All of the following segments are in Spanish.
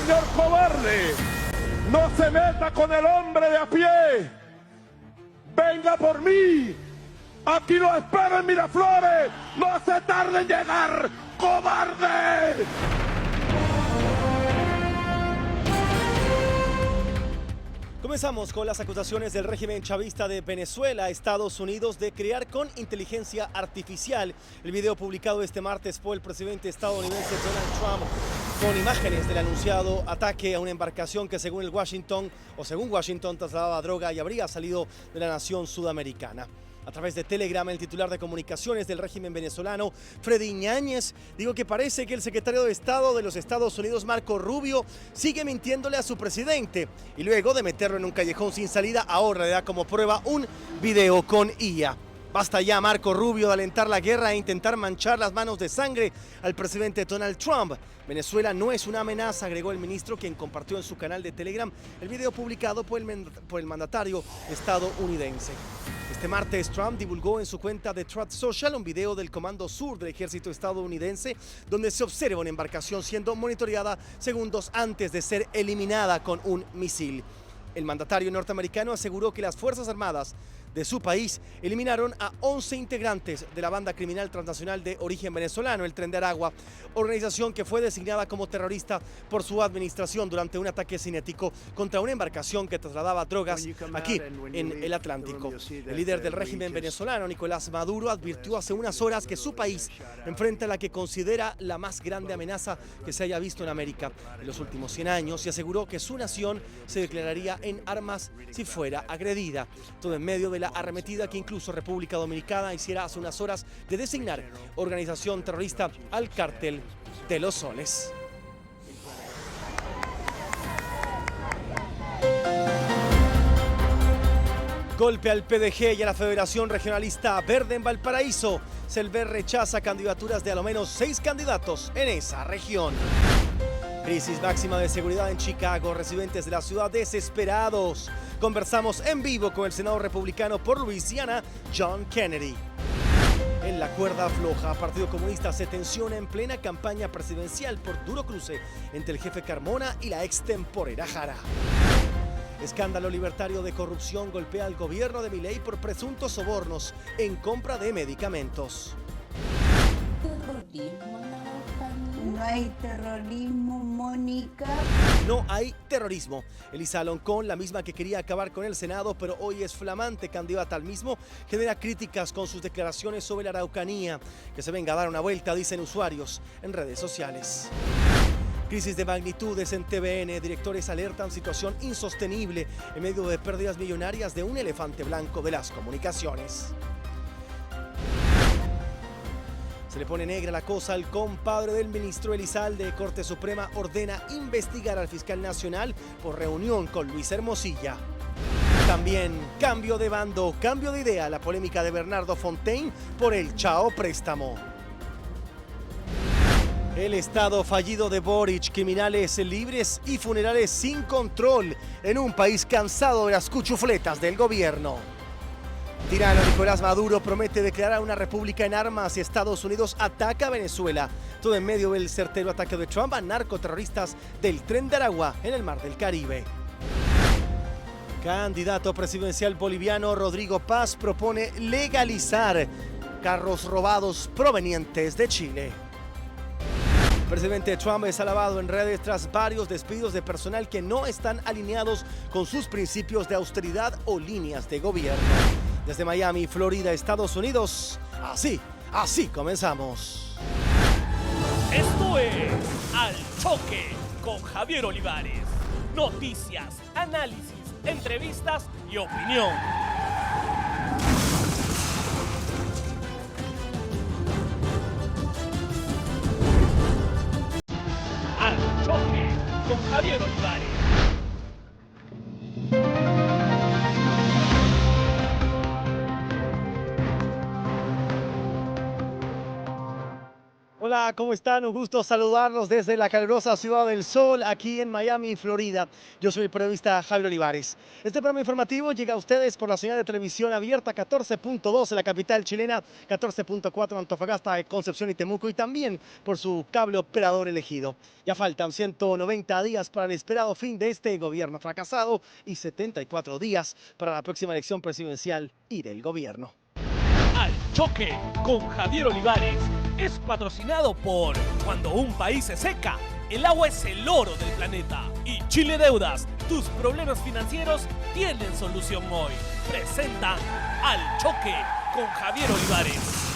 señor cobarde, no se meta con el hombre de a pie. Venga por mí. Aquí lo espero en Miraflores. No se tarde en llegar, cobarde. Comenzamos con las acusaciones del régimen chavista de Venezuela a Estados Unidos de crear con inteligencia artificial. El video publicado este martes por el presidente estadounidense Donald Trump con imágenes del anunciado ataque a una embarcación que según Washington trasladaba droga y habría salido de la nación sudamericana. A través de Telegram, el titular de comunicaciones del régimen venezolano, Freddy Ñáñez, dijo que parece que el secretario de Estado de los Estados Unidos, Marco Rubio, sigue mintiéndole a su presidente. Y luego de meterlo en un callejón sin salida, ahora le da como prueba un video con IA. Basta ya, Marco Rubio, de alentar la guerra e intentar manchar las manos de sangre al presidente Donald Trump. Venezuela no es una amenaza, agregó el ministro, quien compartió en su canal de Telegram el video publicado por el mandatario estadounidense. Este martes, Trump divulgó en su cuenta de Truth Social un video del Comando Sur del ejército estadounidense donde se observa una embarcación siendo monitoreada segundos antes de ser eliminada con un misil. El mandatario norteamericano aseguró que las Fuerzas Armadas de su país eliminaron a 11 integrantes de la banda criminal transnacional de origen venezolano, el Tren de Aragua, organización que fue designada como terrorista por su administración durante un ataque cinético contra una embarcación que trasladaba drogas aquí en el Atlántico. El líder del régimen venezolano, Nicolás Maduro, advirtió hace unas horas que su país enfrenta la que considera la más grande amenaza que se haya visto en América en los últimos 100 años y aseguró que su nación se declararía en armas si fuera agredida. Todo en medio de la arremetida que incluso República Dominicana hiciera hace unas horas de designar organización terrorista al Cártel de los Soles. Golpe al PDG y a la Federación Regionalista Verde en Valparaíso. Selver rechaza candidaturas de a lo menos 6 candidatos en esa región. Crisis máxima de seguridad en Chicago, residentes de la ciudad desesperados. Conversamos en vivo con el senador republicano por Luisiana, John Kennedy. En la cuerda floja, Partido Comunista se tensiona en plena campaña presidencial por duro cruce entre el jefe Carmona y la extemporera Jara. Escándalo libertario de corrupción golpea al gobierno de Milei por presuntos sobornos en compra de medicamentos. No hay terrorismo, Mónica. No hay terrorismo. Elisa Loncón, la misma que quería acabar con el Senado, pero hoy es flamante candidata al mismo, genera críticas con sus declaraciones sobre la Araucanía. Que se venga a dar una vuelta, dicen usuarios en redes sociales. Crisis de magnitudes en TVN. Directores alertan situación insostenible en medio de pérdidas millonarias de un elefante blanco de las comunicaciones. Se le pone negra la cosa al compadre del ministro Elizalde. Corte Suprema ordena investigar al fiscal nacional por reunión con Luis Hermosilla. También cambio de bando, cambio de idea, la polémica de Bernardo Fontaine por el Chao préstamo. El estado fallido de Boric, criminales libres y funerales sin control en un país cansado de las cuchufletas del gobierno. Tirano Nicolás Maduro promete declarar una república en armas y Estados Unidos ataca a Venezuela. Todo en medio del certero ataque de Trump a narcoterroristas del Tren de Aragua en el Mar del Caribe. Candidato presidencial boliviano Rodrigo Paz propone legalizar carros robados provenientes de Chile. El presidente Trump es alabado en redes tras varios despidos de personal que no están alineados con sus principios de austeridad o líneas de gobierno. Desde Miami, Florida, Estados Unidos, así comenzamos. Esto es Al Choque con Javier Olivares. Noticias, análisis, entrevistas y opinión. Al Choque con Javier Olivares. Hola, Hola, ¿cómo están? Un gusto saludarlos desde la calurosa Ciudad del Sol, aquí en Miami, Florida. Yo soy el periodista Javier Olivares. Este programa informativo llega a ustedes por la señal de televisión abierta 14.2 en la capital chilena, 14.4 en Antofagasta, Concepción y Temuco, y también por su cable operador elegido. Ya faltan 190 días para el esperado fin de este gobierno fracasado y 74 días para la próxima elección presidencial y del gobierno. Al Choque con Javier Olivares es patrocinado por Cuando un país se seca, el agua es el oro del planeta. Y Chile Deudas, tus problemas financieros tienen solución hoy. Presentan Al Choque con Javier Olivares.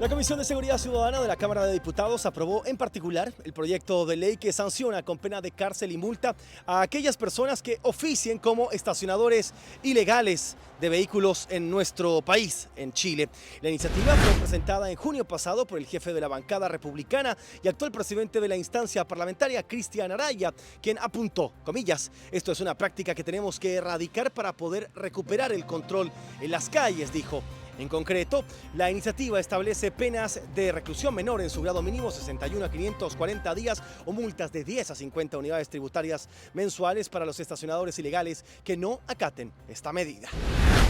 La Comisión de Seguridad Ciudadana de la Cámara de Diputados aprobó en particular el proyecto de ley que sanciona con pena de cárcel y multa a aquellas personas que oficien como estacionadores ilegales de vehículos en nuestro país, en Chile. La iniciativa fue presentada en junio pasado por el jefe de la bancada republicana y actual presidente de la instancia parlamentaria, Cristian Araya, quien apuntó, comillas, esto es una práctica que tenemos que erradicar para poder recuperar el control en las calles, dijo. En concreto, la iniciativa establece penas de reclusión menor en su grado mínimo 61 a 540 días o multas de 10 a 50 unidades tributarias mensuales para los estacionadores ilegales que no acaten esta medida.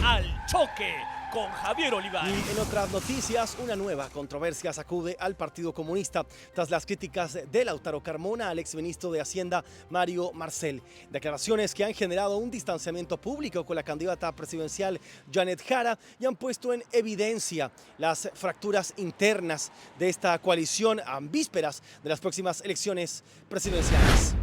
Al Choque con Javier Olivares. Y en otras noticias, una nueva controversia sacude al Partido Comunista tras las críticas de Lautaro Carmona al exministro de Hacienda Mario Marcel. Declaraciones que han generado un distanciamiento público con la candidata presidencial Janet Jara y han puesto en evidencia las fracturas internas de esta coalición a vísperas de las próximas elecciones presidenciales.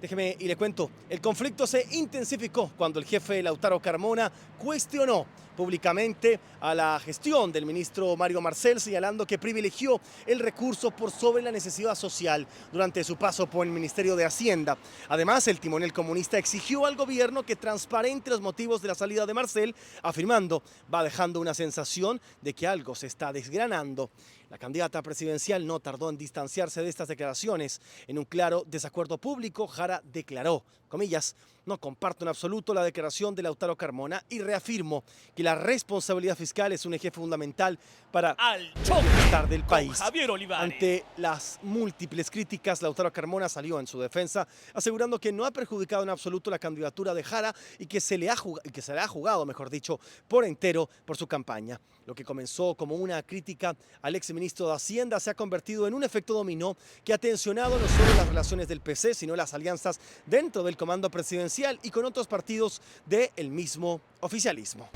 Déjeme y le cuento, el conflicto se intensificó cuando el jefe Lautaro Carmona cuestionó públicamente a la gestión del ministro Mario Marcel, señalando que privilegió el recurso por sobre la necesidad social durante su paso por el Ministerio de Hacienda. Además, el timonel comunista exigió al gobierno que transparente los motivos de la salida de Marcel, afirmando, va dejando una sensación de que algo se está desgranando. La candidata presidencial no tardó en distanciarse de estas declaraciones. En un claro desacuerdo público, Jara declaró, comillas, no comparto en absoluto la declaración de Lautaro Carmona y reafirmo que la responsabilidad fiscal es un eje fundamental para el bienestar del país. Javier Olivares. Ante las múltiples críticas, Lautaro Carmona salió en su defensa, asegurando que no ha perjudicado en absoluto la candidatura de Jara y que se le ha jugado, mejor dicho, por entero por su campaña. Lo que comenzó como una crítica al exministro de Hacienda se ha convertido en un efecto dominó que ha tensionado no solo las relaciones del PC, sino las alianzas dentro del comando presidencial y con otros partidos del mismo oficialismo.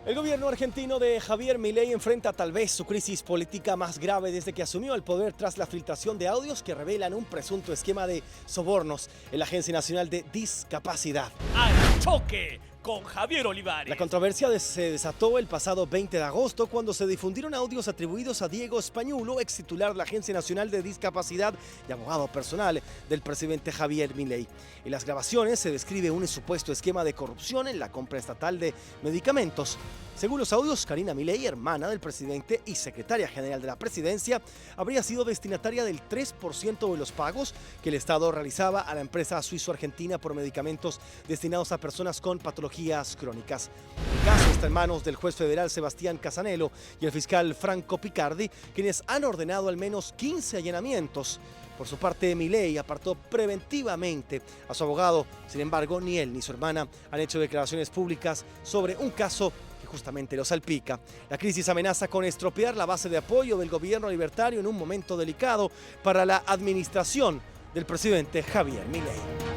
El gobierno argentino de Javier Milei enfrenta tal vez su crisis política más grave desde que asumió el poder tras la filtración de audios que revelan un presunto esquema de sobornos en la Agencia Nacional de Discapacidad. Al Choque con Javier Olivares. La controversia se desató el pasado 20 de agosto cuando se difundieron audios atribuidos a Diego Españulo, ex titular de la Agencia Nacional de Discapacidad y abogado personal del presidente Javier Milei. En las grabaciones se describe un supuesto esquema de corrupción en la compra estatal de medicamentos. Según los audios, Karina Milei, hermana del presidente y secretaria general de la presidencia, habría sido destinataria del 3% de los pagos que el Estado realizaba a la empresa suizo-argentina por medicamentos destinados a personas con patologías crónicas. El caso está en manos del juez federal Sebastián Casanello y el fiscal Franco Picardi, quienes han ordenado al menos 15 allanamientos. Por su parte, Milei apartó preventivamente a su abogado. Sin embargo, ni él ni su hermana han hecho declaraciones públicas sobre un caso que justamente lo salpica. La crisis amenaza con estropear la base de apoyo del gobierno libertario en un momento delicado para la administración del presidente Javier Milei.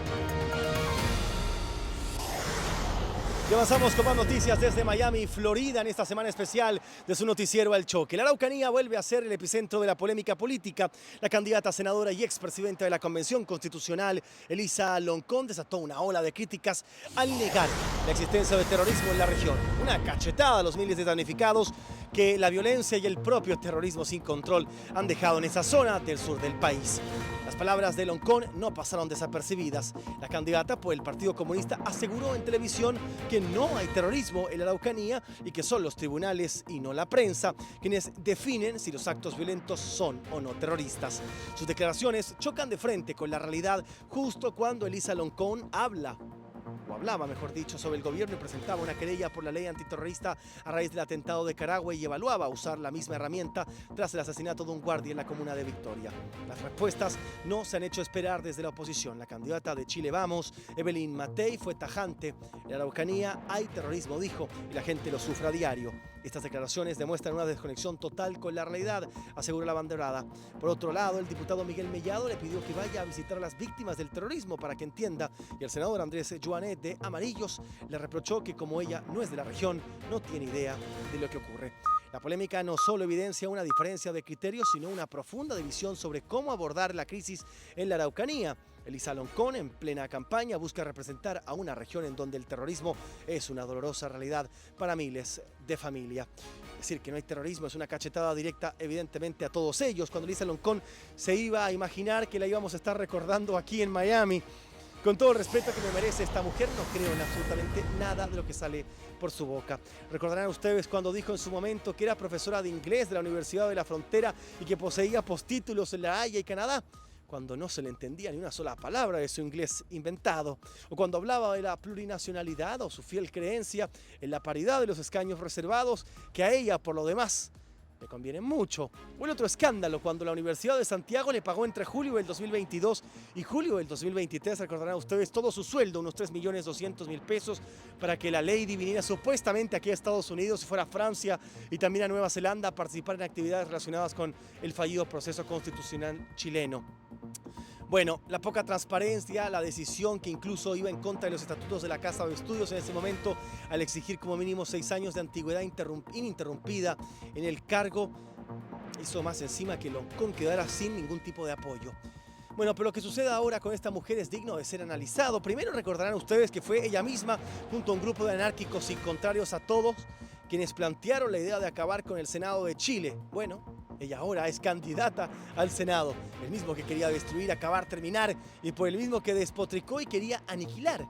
Y avanzamos con más noticias desde Miami, Florida, en esta semana especial de su noticiero Al Choque. La Araucanía vuelve a ser el epicentro de la polémica política. La candidata senadora y expresidenta de la Convención Constitucional, Elisa Loncón, desató una ola de críticas al negar la existencia de terrorismo en la región. Una cachetada a los miles de damnificados que la violencia y el propio terrorismo sin control han dejado en esa zona del sur del país. Las palabras de Loncón no pasaron desapercibidas. La candidata por el Partido Comunista aseguró en televisión que no hay terrorismo en la Araucanía y que son los tribunales y no la prensa quienes definen si los actos violentos son o no terroristas. Sus declaraciones chocan de frente con la realidad justo cuando Elisa Loncón hablaba, mejor dicho, sobre el gobierno y presentaba una querella por la ley antiterrorista a raíz del atentado de Carahue y evaluaba usar la misma herramienta tras el asesinato de un guardia en la comuna de Victoria. Las respuestas no se han hecho esperar desde la oposición. La candidata de Chile Vamos, Evelyn Matei, fue tajante. En la Araucanía hay terrorismo, dijo, y la gente lo sufre a diario. Estas declaraciones demuestran una desconexión total con la realidad, aseguró la abanderada. Por otro lado, el diputado Miguel Mellado le pidió que vaya a visitar a las víctimas del terrorismo para que entienda, y el senador Andrés Joanet de Amarillos le reprochó que como ella no es de la región, no tiene idea de lo que ocurre. La polémica no solo evidencia una diferencia de criterios, sino una profunda división sobre cómo abordar la crisis en la Araucanía. Elisa Loncón, en plena campaña, busca representar a una región en donde el terrorismo es una dolorosa realidad para miles de familias. Decir que no hay terrorismo es una cachetada directa, evidentemente, a todos ellos. Cuando Elisa Loncón se iba a imaginar que la íbamos a estar recordando aquí en Miami. Con todo el respeto que me merece esta mujer, no creo en absolutamente nada de lo que sale por su boca. Recordarán ustedes cuando dijo en su momento que era profesora de inglés de la Universidad de la Frontera y que poseía postítulos en La Haya y Canadá, cuando no se le entendía ni una sola palabra de su inglés inventado, o cuando hablaba de la plurinacionalidad o su fiel creencia en la paridad de los escaños reservados, que a ella, por lo demás, le conviene mucho. O el otro escándalo, cuando la Universidad de Santiago le pagó entre julio del 2022 y julio del 2023, recordarán ustedes, todo su sueldo, unos 3.200.000 pesos, para que la lady viniera supuestamente aquí a Estados Unidos, fuera a Francia y también a Nueva Zelanda a participar en actividades relacionadas con el fallido proceso constitucional chileno. Bueno, la poca transparencia, la decisión que incluso iba en contra de los estatutos de la Casa de Estudios en ese momento al exigir como mínimo 6 años de antigüedad ininterrumpida en el cargo, hizo más encima que Loncón quedara sin ningún tipo de apoyo. Bueno, pero lo que sucede ahora con esta mujer es digno de ser analizado. Primero recordarán ustedes que fue ella misma, junto a un grupo de anárquicos y contrarios a todos, quienes plantearon la idea de acabar con el Senado de Chile. Bueno, ella ahora es candidata al Senado, el mismo que quería destruir, acabar, terminar, y por el mismo que despotricó y quería aniquilar.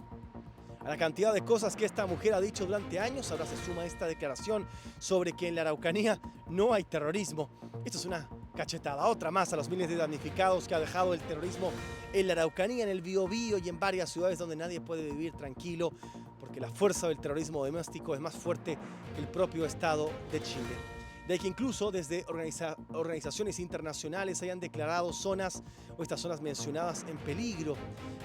A la cantidad de cosas que esta mujer ha dicho durante años, ahora se suma esta declaración sobre que en la Araucanía no hay terrorismo. Esto es una cachetada, otra más a los miles de damnificados que ha dejado el terrorismo en la Araucanía, en el Biobío y en varias ciudades donde nadie puede vivir tranquilo, porque la fuerza del terrorismo doméstico es más fuerte que el propio Estado de Chile. De que incluso desde organizaciones internacionales hayan declarado zonas o estas zonas mencionadas en peligro.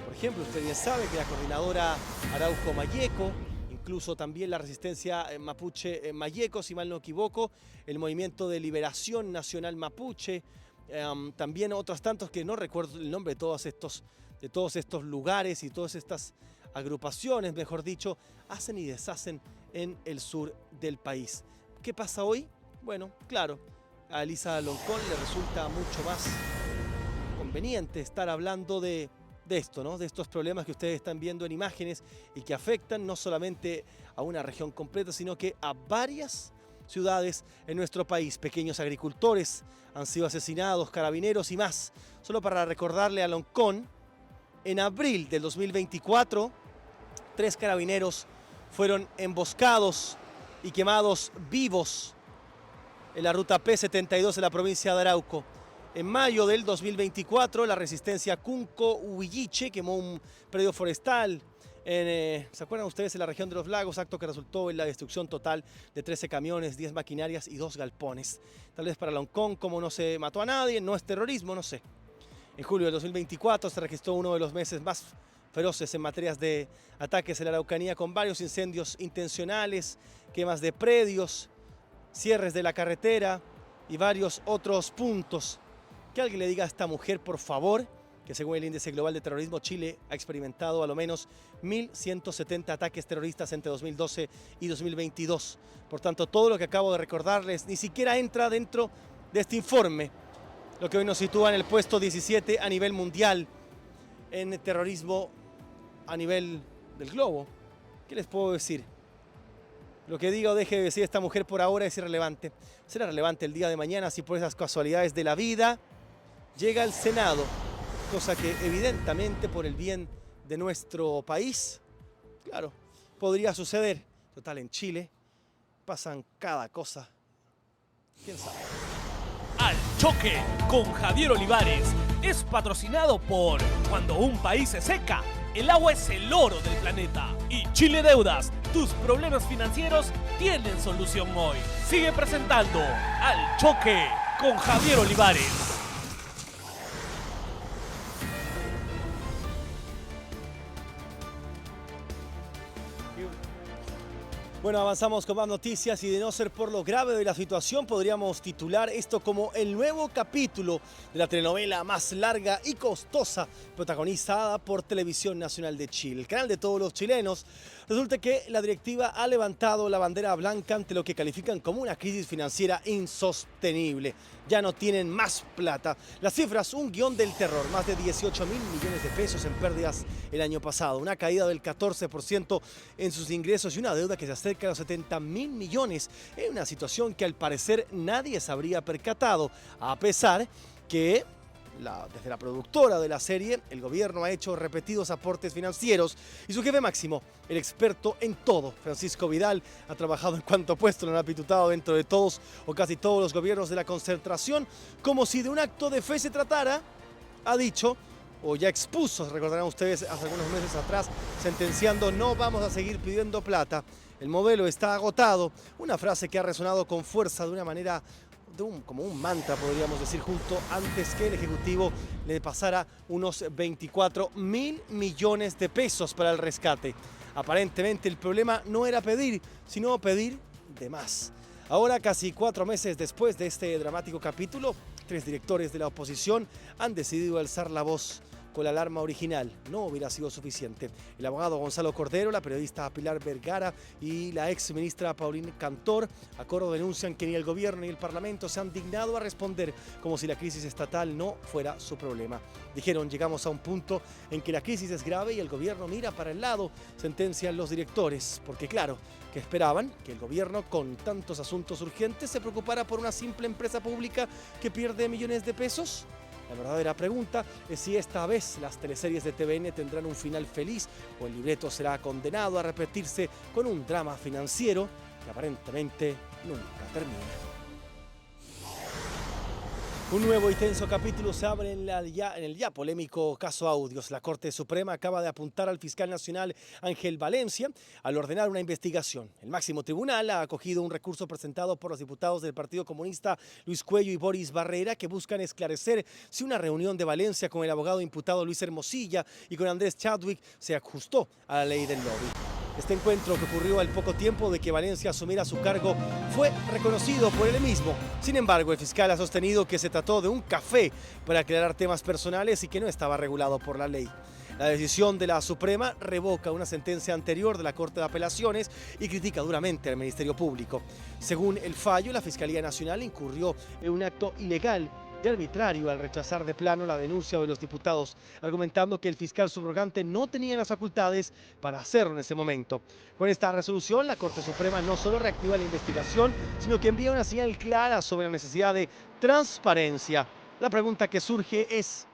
Por ejemplo, usted bien sabe que la coordinadora Arauco Mayeco, incluso también la resistencia mapuche Mayeco, si mal no equivoco, el Movimiento de Liberación Nacional Mapuche, también otros tantos que no recuerdo el nombre de todos estos lugares y todas estas agrupaciones, mejor dicho, hacen y deshacen en el sur del país. ¿Qué pasa hoy? Bueno, claro, a Elisa Loncón le resulta mucho más conveniente estar hablando de esto, ¿no? De estos problemas que ustedes están viendo en imágenes y que afectan no solamente a una región completa, sino que a varias ciudades en nuestro país. Pequeños agricultores han sido asesinados, carabineros y más. Solo para recordarle a Loncón, en abril del 2024, 3 carabineros fueron emboscados y quemados vivos en la ruta P72 de la provincia de Arauco. En mayo del 2024, la resistencia Cunco-Huilliche quemó un predio forestal ¿se acuerdan ustedes? En la región de los lagos, acto que resultó en la destrucción total de 13 camiones, 10 maquinarias y 2 galpones. Tal vez para Loncón, como no se mató a nadie, no es terrorismo, no sé. En julio del 2024 se registró uno de los meses más feroces en materias de ataques en la Araucanía, con varios incendios intencionales, quemas de predios, cierres de la carretera y varios otros puntos. Que alguien le diga a esta mujer, por favor, que según el índice global de terrorismo, Chile ha experimentado a lo menos 1.170 ataques terroristas entre 2012 y 2022. Por tanto, todo lo que acabo de recordarles ni siquiera entra dentro de este informe, lo que hoy nos sitúa en el puesto 17 a nivel mundial en terrorismo a nivel del globo. ¿Qué les puedo decir? Lo que diga o deje de decir esta mujer por ahora es irrelevante. Será relevante el día de mañana si por esas casualidades de la vida llega al Senado, cosa que evidentemente por el bien de nuestro país, claro, podría suceder. Total, en Chile pasan cada cosa. ¿Quién sabe? Al Choque con Javier Olivares es patrocinado por cuando un país se seca, el agua es el oro del planeta. Y Chile Deudas, tus problemas financieros tienen solución hoy. Sigue presentando Al Choque con Javier Olivares. Bueno, avanzamos con más noticias y de no ser por lo grave de la situación podríamos titular esto como el nuevo capítulo de la telenovela más larga y costosa protagonizada por Televisión Nacional de Chile, el canal de todos los chilenos. Resulta que la directiva ha levantado la bandera blanca ante lo que califican como una crisis financiera insostenible. Ya no tienen más plata. Las cifras, un guión del terror, más de 18.000 millones de pesos en pérdidas el año pasado, una caída del 14% en sus ingresos y una deuda que se acerca a los 70.000 millones en una situación que al parecer nadie se habría percatado, a pesar que desde la productora de la serie, el gobierno ha hecho repetidos aportes financieros y su jefe máximo, el experto en todo, Francisco Vidal, ha trabajado en cuanto puesto lo han apitutado dentro de todos o casi todos los gobiernos de la concertación, como si de un acto de fe se tratara, ha dicho, o ya expuso, recordarán ustedes hace algunos meses atrás, sentenciando no vamos a seguir pidiendo plata, el modelo está agotado, una frase que ha resonado con fuerza de una manera como un mantra, podríamos decir, justo antes que el Ejecutivo le pasara unos 24.000 millones de pesos para el rescate. Aparentemente el problema no era pedir, sino pedir de más. Ahora, casi 4 meses después de este dramático capítulo, 3 directores de la oposición han decidido alzar la voz. Con la alarma original no hubiera sido suficiente. El abogado Gonzalo Cordero, la periodista Pilar Vergara y la ex ministra Paulina Cantor a coro denuncian que ni el gobierno ni el parlamento se han dignado a responder como si la crisis estatal no fuera su problema. Dijeron, llegamos a un punto en que la crisis es grave y el gobierno mira para el lado, sentencian los directores, porque claro, que esperaban que el gobierno con tantos asuntos urgentes se preocupara por una simple empresa pública que pierde millones de pesos. La verdadera pregunta es si esta vez las teleseries de TVN tendrán un final feliz o el libreto será condenado a repetirse con un drama financiero que aparentemente nunca termina. Un nuevo y tenso capítulo se abre en el ya polémico caso Audios. La Corte Suprema acaba de apuntar al fiscal nacional Ángel Valencia al ordenar una investigación. El máximo tribunal ha acogido un recurso presentado por los diputados del Partido Comunista Luis Cuello y Boris Barrera que buscan esclarecer si una reunión de Valencia con el abogado imputado Luis Hermosilla y con Andrés Chadwick se ajustó a la ley del lobby. Este encuentro, que ocurrió al poco tiempo de que Valencia asumiera su cargo, fue reconocido por él mismo. Sin embargo, el fiscal ha sostenido que se trató de un café para aclarar temas personales y que no estaba regulado por la ley. La decisión de la Suprema revoca una sentencia anterior de la Corte de Apelaciones y critica duramente al Ministerio Público. Según el fallo, la Fiscalía Nacional incurrió en un acto ilegal y arbitrario al rechazar de plano la denuncia de los diputados, argumentando que el fiscal subrogante no tenía las facultades para hacerlo en ese momento. Con esta resolución, la Corte Suprema no solo reactiva la investigación, sino que envía una señal clara sobre la necesidad de transparencia. La pregunta que surge es,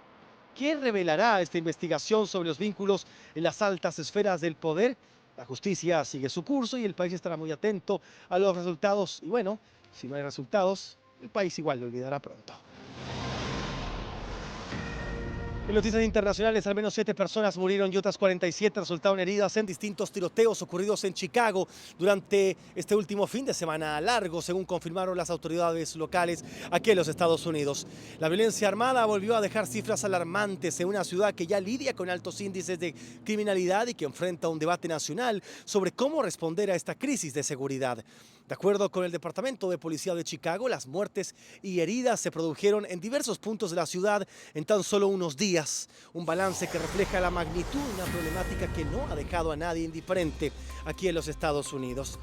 ¿qué revelará esta investigación sobre los vínculos en las altas esferas del poder? La justicia sigue su curso y el país estará muy atento a los resultados. Y bueno, si no hay resultados, el país igual lo olvidará pronto. En noticias internacionales, al menos 7 personas murieron y otras 47 resultaron heridas en distintos tiroteos ocurridos en Chicago durante este último fin de semana largo, según confirmaron las autoridades locales aquí en los Estados Unidos. La violencia armada volvió a dejar cifras alarmantes en una ciudad que ya lidia con altos índices de criminalidad y que enfrenta un debate nacional sobre cómo responder a esta crisis de seguridad. De acuerdo con el Departamento de Policía de Chicago, las muertes y heridas se produjeron en diversos puntos de la ciudad en tan solo unos días. Un balance que refleja la magnitud de una problemática que no ha dejado a nadie indiferente aquí en los Estados Unidos.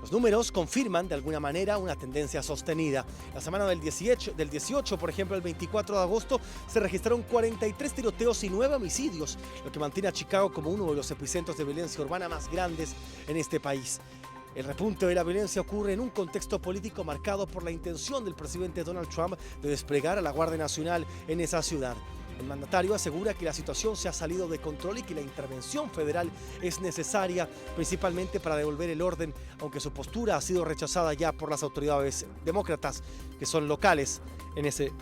Los números confirman de alguna manera una tendencia sostenida. La semana del 18, por ejemplo, el 24 de agosto, se registraron 43 tiroteos y 9 homicidios, lo que mantiene a Chicago como uno de los epicentros de violencia urbana más grandes en este país. El repunte de la violencia ocurre en un contexto político marcado por la intención del presidente Donald Trump de desplegar a la Guardia Nacional en esa ciudad. El mandatario asegura que la situación se ha salido de control y que la intervención federal es necesaria, principalmente para devolver el orden, aunque su postura ha sido rechazada ya por las autoridades demócratas, que son locales en ese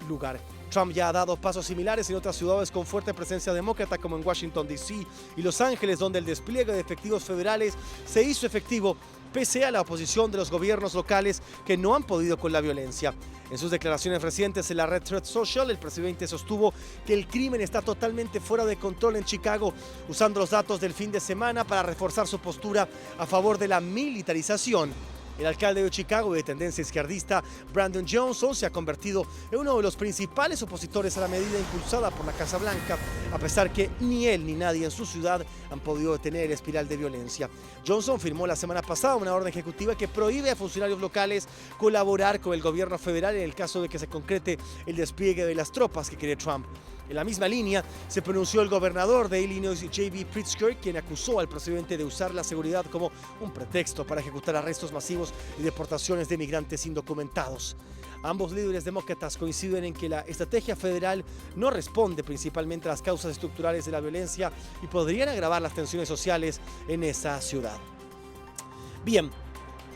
lugar. Trump ya ha dado pasos similares en otras ciudades con fuerte presencia demócrata, como en Washington, D.C. y Los Ángeles, donde el despliegue de efectivos federales se hizo efectivo pese a la oposición de los gobiernos locales que no han podido con la violencia. En sus declaraciones recientes en la red Truth Social, el presidente sostuvo que el crimen está totalmente fuera de control en Chicago, usando los datos del fin de semana para reforzar su postura a favor de la militarización. El alcalde de Chicago, de tendencia izquierdista, Brandon Johnson, se ha convertido en uno de los principales opositores a la medida impulsada por la Casa Blanca, a pesar que ni él ni nadie en su ciudad han podido detener el espiral de violencia. Johnson firmó la semana pasada una orden ejecutiva que prohíbe a funcionarios locales colaborar con el gobierno federal en el caso de que se concrete el despliegue de las tropas que quiere Trump. En la misma línea se pronunció el gobernador de Illinois, J.B. Pritzker, quien acusó al presidente de usar la seguridad como un pretexto para ejecutar arrestos masivos y deportaciones de migrantes indocumentados. Ambos líderes demócratas coinciden en que la estrategia federal no responde principalmente a las causas estructurales de la violencia y podrían agravar las tensiones sociales en esa ciudad. Bien.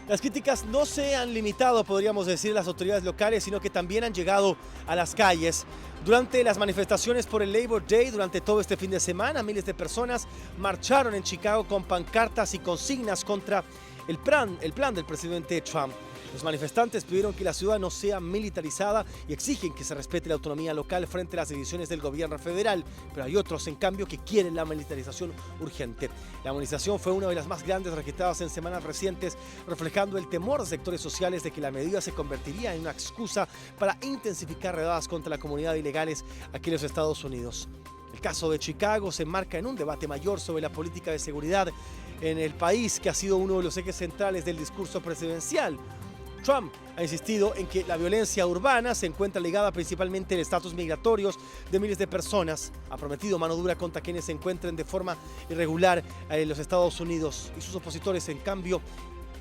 Las críticas no se han limitado, podríamos decir, a las autoridades locales, sino que también han llegado a las calles. Durante las manifestaciones por el Labor Day, durante todo este fin de semana, miles de personas marcharon en Chicago con pancartas y consignas contra el plan del presidente Trump. Los manifestantes pidieron que la ciudad no sea militarizada y exigen que se respete la autonomía local frente a las decisiones del gobierno federal, pero hay otros, en cambio, que quieren la militarización urgente. La movilización fue una de las más grandes registradas en semanas recientes, reflejando el temor de sectores sociales de que la medida se convertiría en una excusa para intensificar redadas contra la comunidad de ilegales aquí en los Estados Unidos. El caso de Chicago se enmarca en un debate mayor sobre la política de seguridad en el país, que ha sido uno de los ejes centrales del discurso presidencial. Trump ha insistido en que la violencia urbana se encuentra ligada principalmente al estatus migratorios de miles de personas. Ha prometido mano dura contra quienes se encuentren de forma irregular en los Estados Unidos. Y sus opositores, en cambio,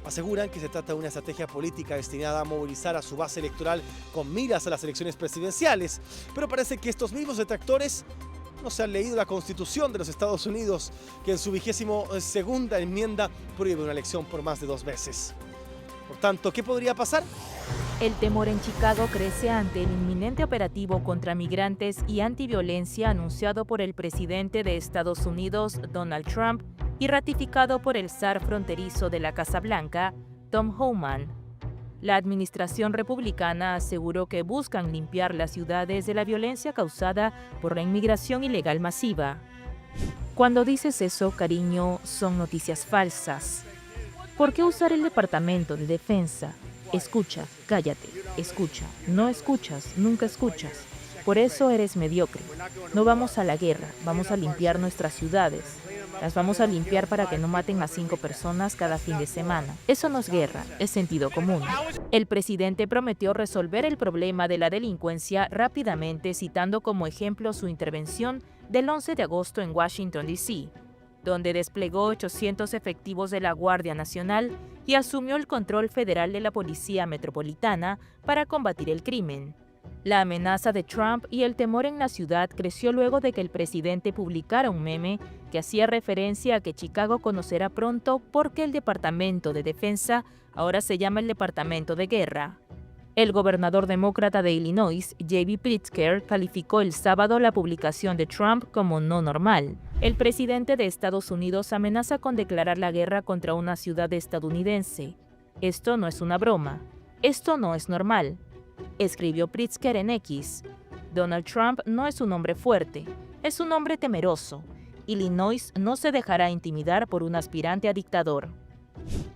aseguran que se trata de una estrategia política destinada a movilizar a su base electoral con miras a las elecciones presidenciales. Pero parece que estos mismos detractores no se han leído la Constitución de los Estados Unidos, que en su 22ª enmienda prohíbe una elección por más de 2 veces. Por tanto, ¿qué podría pasar? El temor en Chicago crece ante el inminente operativo contra migrantes y antiviolencia anunciado por el presidente de Estados Unidos, Donald Trump, y ratificado por el zar fronterizo de la Casa Blanca, Tom Homan. La administración republicana aseguró que buscan limpiar las ciudades de la violencia causada por la inmigración ilegal masiva. Cuando dices eso, cariño, son noticias falsas. ¿Por qué usar el Departamento de Defensa? Escucha, cállate, escucha, no escuchas, nunca escuchas. Por eso eres mediocre. No vamos a la guerra, vamos a limpiar nuestras ciudades. Las vamos a limpiar para que no maten a 5 personas cada fin de semana. Eso no es guerra, es sentido común. El presidente prometió resolver el problema de la delincuencia rápidamente, citando como ejemplo su intervención del 11 de agosto en Washington, D.C., donde desplegó 800 efectivos de la Guardia Nacional y asumió el control federal de la Policía Metropolitana para combatir el crimen. La amenaza de Trump y el temor en la ciudad creció luego de que el presidente publicara un meme que hacía referencia a que Chicago conocerá pronto por qué el Departamento de Defensa ahora se llama el Departamento de Guerra. El gobernador demócrata de Illinois, J.B. Pritzker, calificó el sábado la publicación de Trump como no normal. El presidente de Estados Unidos amenaza con declarar la guerra contra una ciudad estadounidense. Esto no es una broma. Esto no es normal, escribió Pritzker en X. Donald Trump no es un hombre fuerte, es un hombre temeroso. Illinois no se dejará intimidar por un aspirante a dictador.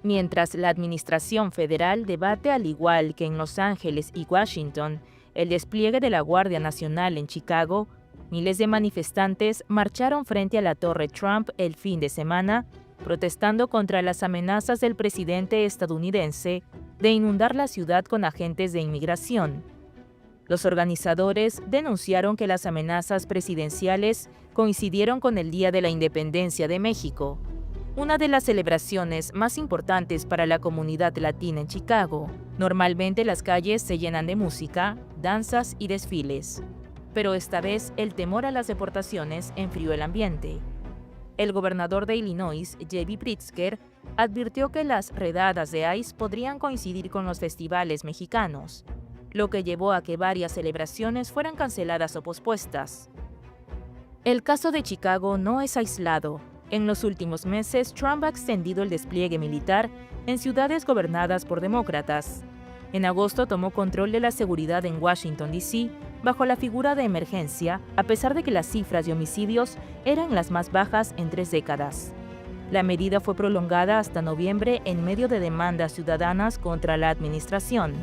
Mientras la administración federal debate, al igual que en Los Ángeles y Washington, el despliegue de la Guardia Nacional en Chicago, miles de manifestantes marcharon frente a la Torre Trump el fin de semana, protestando contra las amenazas del presidente estadounidense de inundar la ciudad con agentes de inmigración. Los organizadores denunciaron que las amenazas presidenciales coincidieron con el Día de la Independencia de México. una de las celebraciones más importantes para la comunidad latina en Chicago. Normalmente las calles se llenan de música, danzas y desfiles. Pero esta vez el temor a las deportaciones enfrió el ambiente. El gobernador de Illinois, J.B. Pritzker, advirtió que las redadas de ICE podrían coincidir con los festivales mexicanos, lo que llevó a que varias celebraciones fueran canceladas o pospuestas. El caso de Chicago no es aislado. En los últimos meses, Trump ha extendido el despliegue militar en ciudades gobernadas por demócratas. En agosto tomó control de la seguridad en Washington, D.C., bajo la figura de emergencia, a pesar de que las cifras de homicidios eran las más bajas en 3 décadas. La medida fue prolongada hasta noviembre en medio de demandas ciudadanas contra la administración.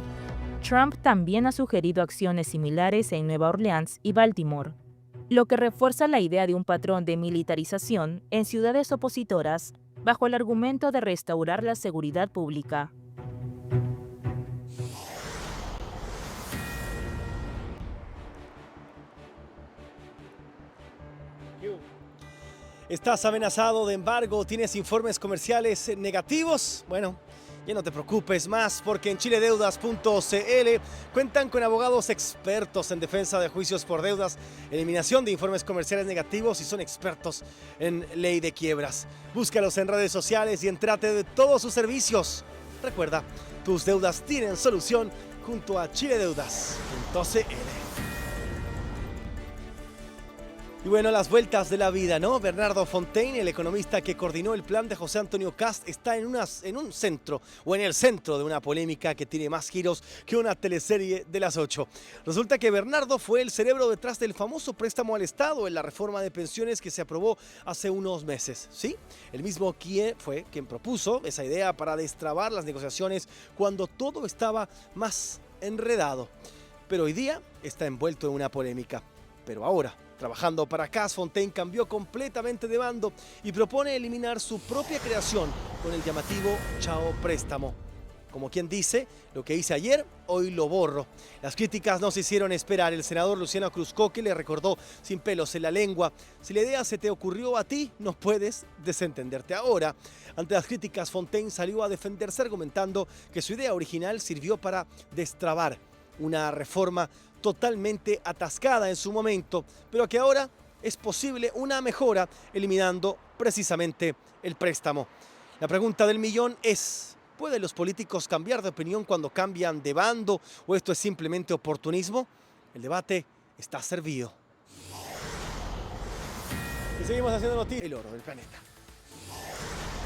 Trump también ha sugerido acciones similares en Nueva Orleans y Baltimore, lo que refuerza la idea de un patrón de militarización en ciudades opositoras bajo el argumento de restaurar la seguridad pública. ¿Estás amenazado de embargo? ¿Tienes informes comerciales negativos? Bueno, ya no te preocupes más porque en chiledeudas.cl cuentan con abogados expertos en defensa de juicios por deudas, eliminación de informes comerciales negativos y son expertos en ley de quiebras. Búscalos en redes sociales y entrate de todos sus servicios. Recuerda, tus deudas tienen solución junto a chiledeudas.cl. Y bueno, las vueltas de la vida, ¿no? Bernardo Fontaine, el economista que coordinó el plan de José Antonio Kast, está en un centro o en el centro de una polémica que tiene más giros que una teleserie de las 8. Resulta que Bernardo fue el cerebro detrás del famoso préstamo al Estado en la reforma de pensiones que se aprobó hace unos meses, ¿sí? El mismo fue quien propuso esa idea para destrabar las negociaciones cuando todo estaba más enredado. Pero hoy día está envuelto en una polémica. Pero ahora, trabajando para Kast, Fontaine cambió completamente de bando y propone eliminar su propia creación con el llamativo Chao Préstamo. Como quien dice, lo que hice ayer, hoy lo borro. Las críticas no se hicieron esperar. El senador Luciano Cruzcoque le recordó sin pelos en la lengua: si la idea se te ocurrió a ti, no puedes desentenderte ahora. Ante las críticas, Fontaine salió a defenderse argumentando que su idea original sirvió para destrabar una reforma totalmente atascada en su momento, pero que ahora es posible una mejora eliminando precisamente el préstamo. La pregunta del millón es: ¿pueden los políticos cambiar de opinión cuando cambian de bando o esto es simplemente oportunismo? El debate está servido. Y seguimos haciendo noticias. El oro del planeta.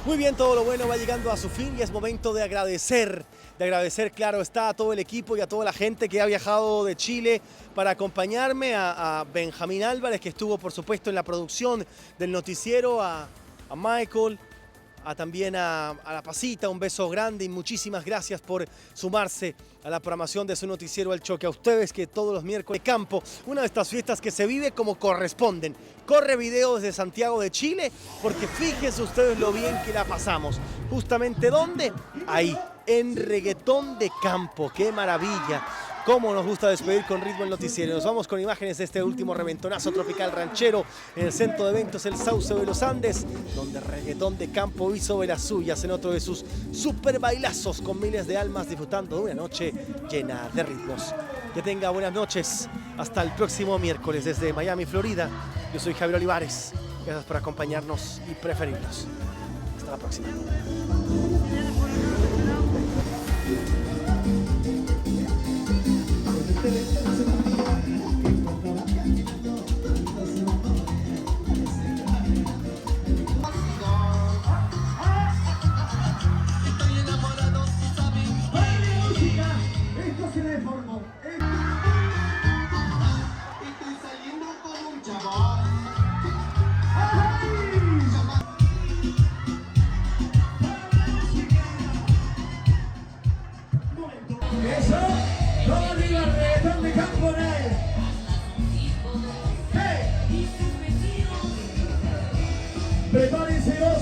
Muy bien, todo lo bueno va llegando a su fin y es momento de agradecer, claro está, a todo el equipo y a toda la gente que ha viajado de Chile para acompañarme, a Benjamín Álvarez, que estuvo por supuesto en la producción del noticiero, a Michael, también a La Pasita, un beso grande y muchísimas gracias por sumarse a la programación de su noticiero El Choque. A ustedes que todos los miércoles de campo, una de estas fiestas que se vive como corresponden. Corre video desde Santiago de Chile, porque fíjense ustedes lo bien que la pasamos. ¿Justamente dónde? Ahí, en Reggaetón de Campo. ¡Qué maravilla! Cómo nos gusta despedir con ritmo el noticiero. Nos vamos con imágenes de este último reventonazo tropical ranchero en el centro de eventos El Sauce de los Andes, donde Reggaetón de Campo hizo de las suyas en otro de sus super bailazos con miles de almas disfrutando de una noche llena de ritmos. Que tenga buenas noches. Hasta el próximo miércoles desde Miami, Florida. Yo soy Javier Olivares. Gracias por acompañarnos y preferirnos. Hasta la próxima. Prepárense los.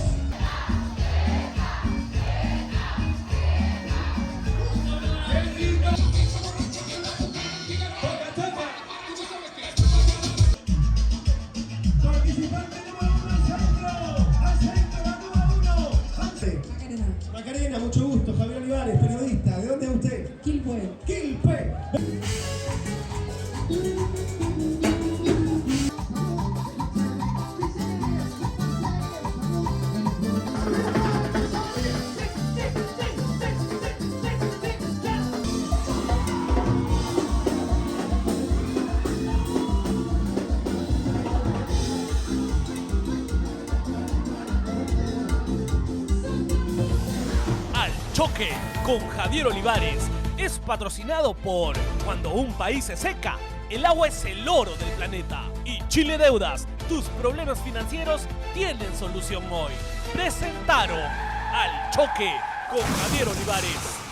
Participante número 1 al centro la número 1. Macarena, mucho gusto. Javier Olivares, periodista. ¿De dónde es usted? Quilpue. Quilpue. Al Choque con Javier Olivares es patrocinado por cuando un país se seca, el agua es el oro del planeta. Y Chile Deudas, tus problemas financieros tienen solución hoy. Presentaron Al Choque con Javier Olivares.